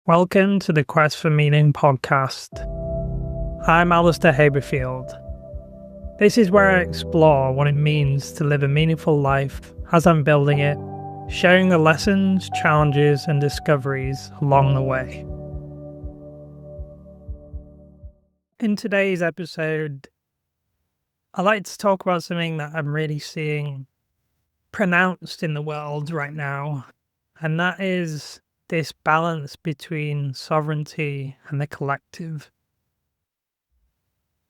Welcome to the Quest for Meaning podcast. I'm Alistair Haberfield. This is where I explore what it means to live a meaningful life as I'm building it, sharing the lessons, challenges, and discoveries along the way. In today's episode, I'd like to talk about something that I'm really seeing pronounced in the world right now, and that is this balance between sovereignty and the collective.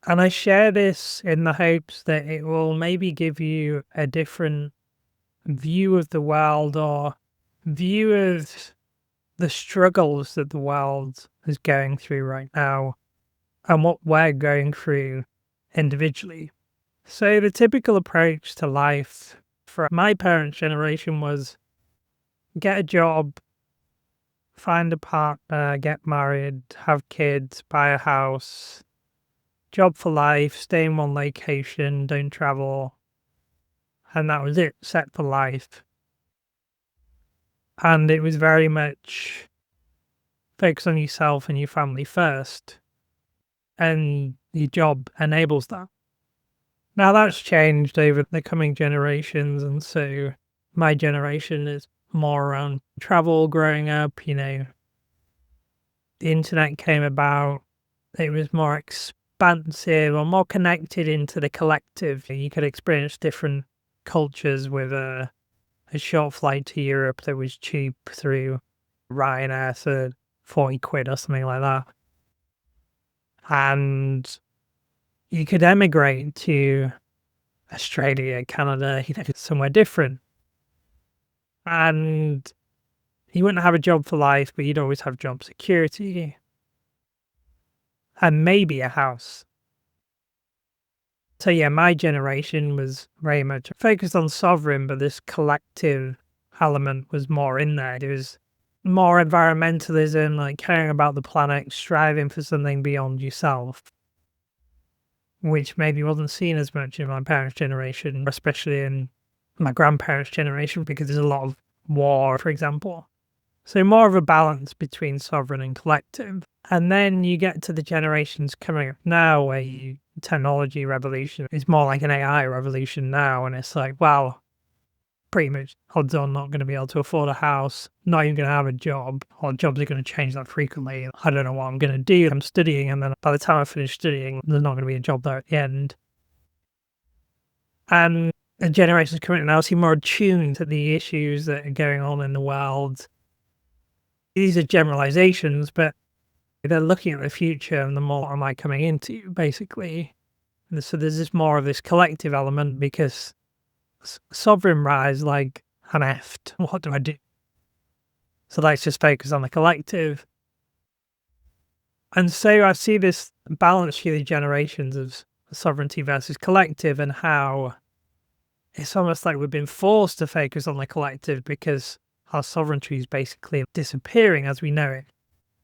And I share this in the hopes that it will maybe give you a different view of the world or view of the struggles that the world is going through right now and what we're going through individually. So the typical approach to life for my parents' generation was get a job, find a partner, get married, have kids, buy a house, job for life, stay in one location, don't travel. And that was it, set for life. And it was very much focus on yourself and your family first. And your job enables that. Now that's changed over the coming generations. And so my generation is more around travel growing up, the internet came about, it was more expansive or more connected into the collective. You could experience different cultures with a short flight to Europe that was cheap through Ryanair for 40 quid or something like that. And you could emigrate to Australia, Canada, somewhere different. And you wouldn't have a job for life, but you'd always have job security. And maybe a house. So yeah, my generation was very much focused on sovereign, but this collective element was more in there. There was more environmentalism, like caring about the planet, striving for something beyond yourself, which maybe wasn't seen as much in my parents' generation, especially in my grandparents' generation, because there's a lot of war, for example. So more of a balance between sovereign and collective. And then you get to the generations coming up now where technology revolution is more like an AI revolution now. And it's like, well, pretty much odds on not going to be able to afford a house, not even going to have a job, or jobs are going to change that frequently. I don't know what I'm going to do. I'm studying, and then by the time I finish studying, there's not going to be a job there at the end. And the generations coming up now seem more attuned to the issues that are going on in the world. These are generalizations, but they're looking at the future and the more am I coming into, basically. And so there's just more of this collective element because sovereign rise like an effed. What do I do? So let's just focus on the collective. And so I see this balance through the generations of sovereignty versus collective and how it's almost like we've been forced to focus on the collective because our sovereignty is basically disappearing as we know it.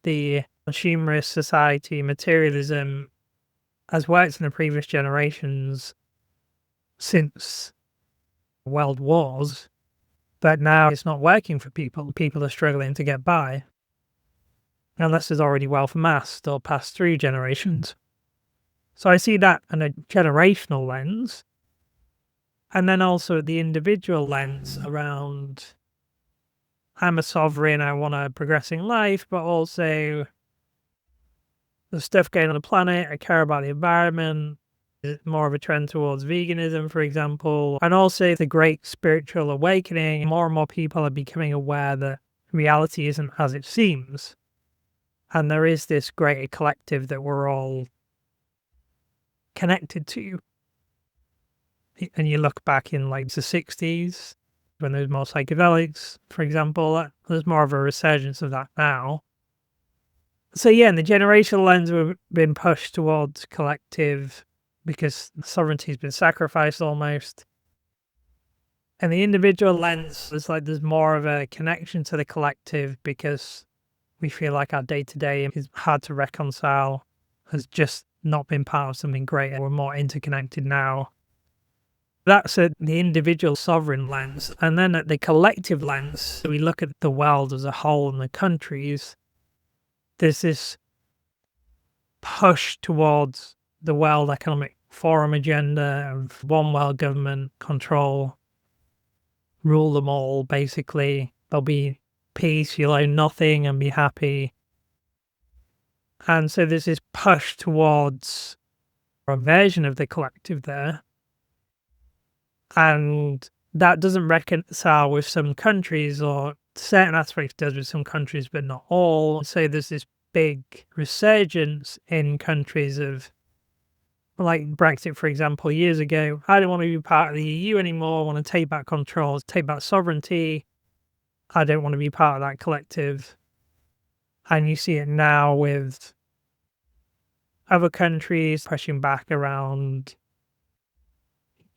The consumerist society, materialism, has worked in the previous generations since world wars, but now it's not working for people. People are struggling to get by, unless there's already wealth amassed or passed through generations. So I see that in a generational lens, and then also the individual lens around I'm a sovereign, I want a progressing life, but also there's stuff going on the planet, I care about the environment, there's more of a trend towards veganism, for example, and also the great spiritual awakening. More and more people are becoming aware that reality isn't as it seems. And there is this greater collective that we're all connected to. And you look back in like the 60s, when there's more psychedelics, for example, there's more of a resurgence of that now. So yeah, in the generational lens, we've been pushed towards collective because sovereignty has been sacrificed almost. And the individual lens is like there's more of a connection to the collective because we feel like our day-to-day is hard to reconcile, has just not been part of something greater. We're more interconnected now. That's at the individual sovereign lens. And then at the collective lens, we look at the world as a whole and the countries. there's this push towards the World Economic Forum agenda of one world government, control, rule them all, basically. There'll be peace, you'll own nothing and be happy. And so there's this push towards a version of the collective there. And that doesn't reconcile with some countries, or certain aspects does with some countries, but not all. So there's this big resurgence in countries of, like Brexit, for example, years ago. I don't want to be part of the EU anymore. I want to take back control, take back sovereignty. I don't want to be part of that collective. And you see it now with other countries pushing back around,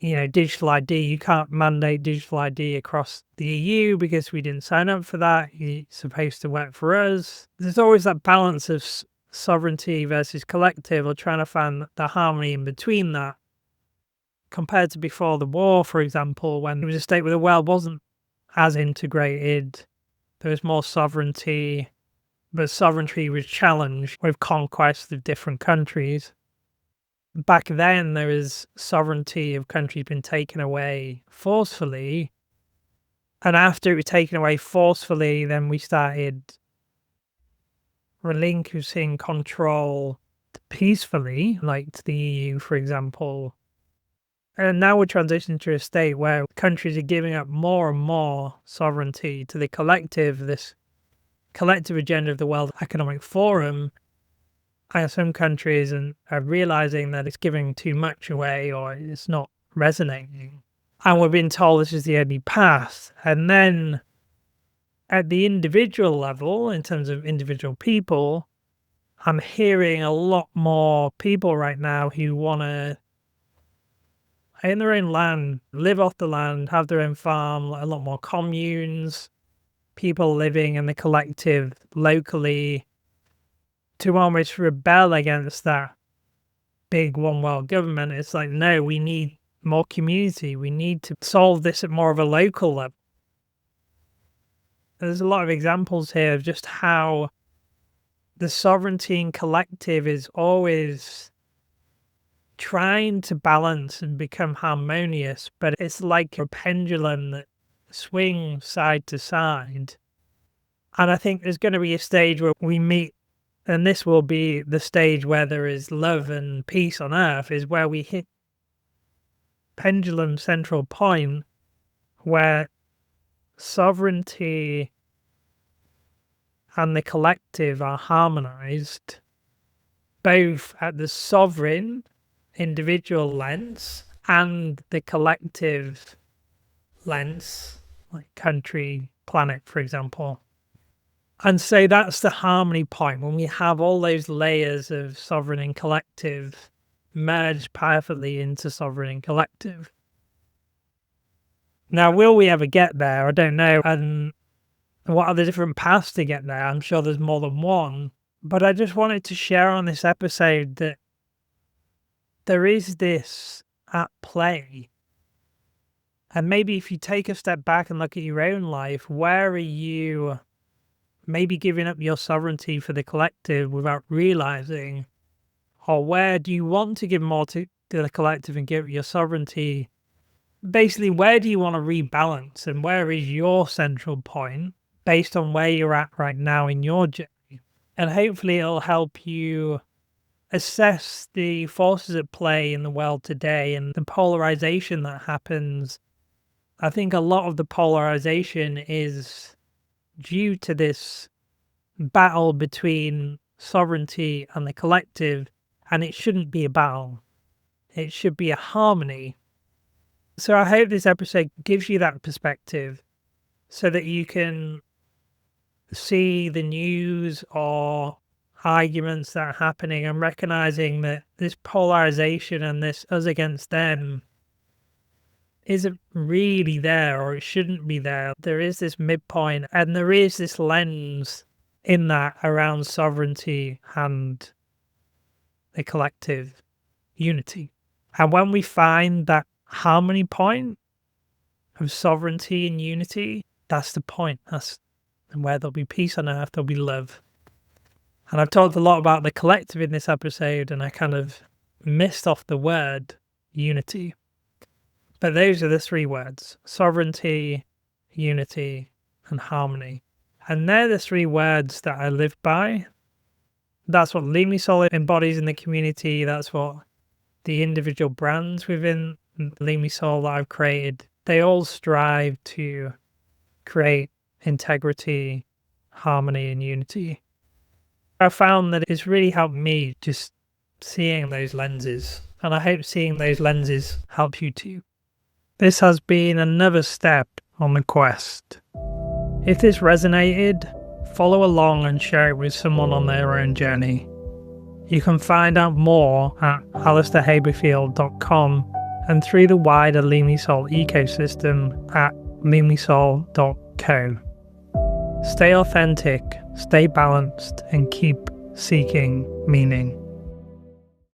digital ID. You can't mandate digital ID across the EU because we didn't sign up for that. It's supposed to work for us. There's always that balance of sovereignty versus collective, or trying to find the harmony in between that. Compared to before the war, for example, when it was a state where the world wasn't as integrated, there was more sovereignty, but sovereignty was challenged with conquest of different countries. Back then, there was sovereignty of countries being taken away forcefully. And after it was taken away forcefully, then we started relinquishing control peacefully, like to the EU, for example. And now we're transitioning to a state where countries are giving up more and more sovereignty to the collective, this collective agenda of the World Economic Forum. And some countries are realizing that it's giving too much away, or it's not resonating. And we're being told this is the only path. And then at the individual level, in terms of individual people, I'm hearing a lot more people right now who want to own their own land, live off the land, have their own farm, a lot more communes, people living in the collective locally, to almost rebel against that big one world government. It's like, no, we need more community. We need to solve this at more of a local level. There's a lot of examples here of just how the sovereignty and collective is always trying to balance and become harmonious, but it's like a pendulum that swings side to side. And I think there's going to be a stage where we meet, and this will be the stage where there is love and peace on earth, is where we hit pendulum central point where sovereignty and the collective are harmonized, both at the sovereign individual lens and the collective lens, like country, planet, for example. And so that's the harmony point, when we have all those layers of sovereign and collective merged perfectly into sovereign and collective. Now, will we ever get there? I don't know. And what are the different paths to get there? I'm sure there's more than one. But I just wanted to share on this episode that there is this at play. And maybe if you take a step back and look at your own life, where are you maybe giving up your sovereignty for the collective without realizing? Or where do you want to give more to the collective and give your sovereignty? Basically, where do you want to rebalance, and where is your central point based on where you're at right now in your journey? And hopefully it'll help you assess the forces at play in the world today and the polarization that happens. I think a lot of the polarization is due to this battle between sovereignty and the collective, and it shouldn't be a battle. It should be a harmony. So I hope this episode gives you that perspective so that you can see the news or arguments that are happening and recognizing that this polarization and this us against them isn't really there, or it shouldn't be there. There is this midpoint, and there is this lens in that around sovereignty and the collective unity. And when we find that harmony point of sovereignty and unity, that's the point. That's where there'll be peace on earth, there'll be love. And I've talked a lot about the collective in this episode, and I kind of missed off the word unity. But those are the three words: sovereignty, unity, and harmony. And they're the three words that I live by. That's what Lean Me Soul embodies in the community. That's what the individual brands within Lean Me Soul that I've created, they all strive to create integrity, harmony, and unity. I found that it's really helped me just seeing those lenses, and I hope seeing those lenses help you too. This has been another step on the quest. If this resonated, follow along and share it with someone on their own journey. You can find out more at alistairhaberfield.com and through the wider Lean Me Soul ecosystem at leanmesoul.co. Stay authentic, stay balanced, and keep seeking meaning.